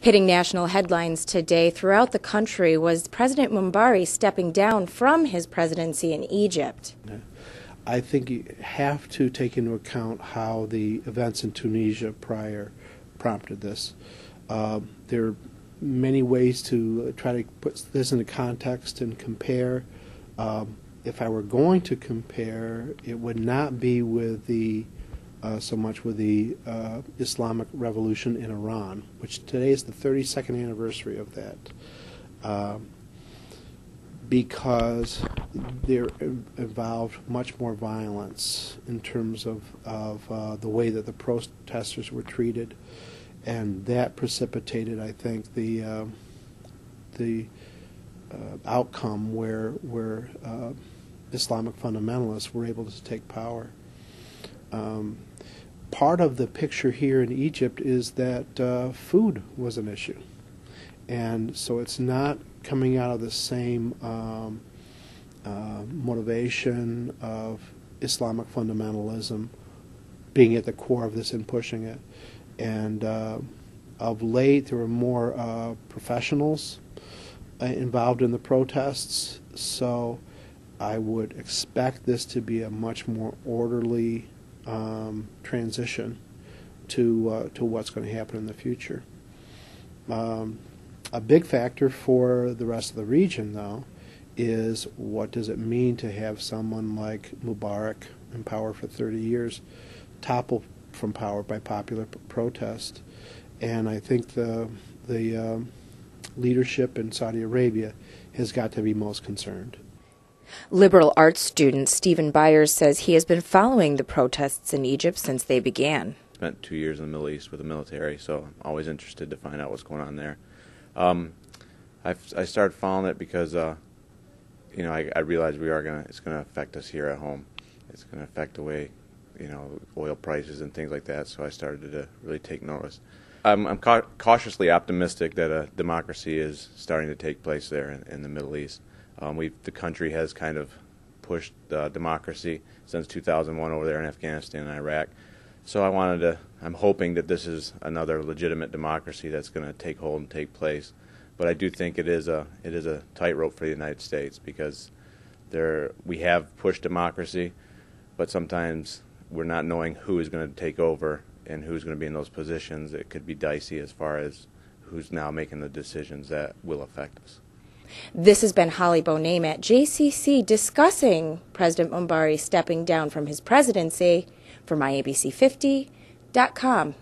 Hitting national headlines today throughout the country was President Mumbari stepping down from his presidency in Egypt. I think you have to take into account how the events in Tunisia prior prompted this. There are many ways to try to put this into context and compare. If I were going to compare, it would not be with the so much with the Islamic Revolution in Iran, which today is the 32nd anniversary of that, because there involved much more violence in terms of the way that the protesters were treated, and that precipitated, I think, the outcome where Islamic fundamentalists were able to take power. Part of the picture here in Egypt is that food was an issue, and so it's not coming out of the same motivation of Islamic fundamentalism being at the core of this and pushing it. And of late, there were more professionals involved in the protests, so I would expect this to be a much more orderly transition to what's going to happen in the future. A big factor for the rest of the region, though, is what does it mean to have someone like Mubarak in power for 30 years topple from power by popular protest. And I think the leadership in Saudi Arabia has got to be most concerned. Liberal arts student Stephen Byers says he has been following the protests in Egypt since they began. Spent 2 years in the Middle East with the military, so I'm always interested to find out what's going on there. I started following it because I realized it's going to affect us here at home. It's going to affect the way oil prices and things like that. So I started to really take notice. I'm cautiously optimistic that a democracy is starting to take place there in the Middle East. The country has kind of pushed democracy since 2001 over there in Afghanistan and Iraq. So I'm hoping that this is another legitimate democracy that's going to take hold and take place. But I do think it is a tightrope for the United States, because we have pushed democracy, but sometimes we're not knowing who is going to take over and who's going to be in those positions. It could be dicey as far as who's now making the decisions that will affect us. This has been Holly Boname at JCC discussing President Mumbari stepping down from his presidency for MyABC50.com.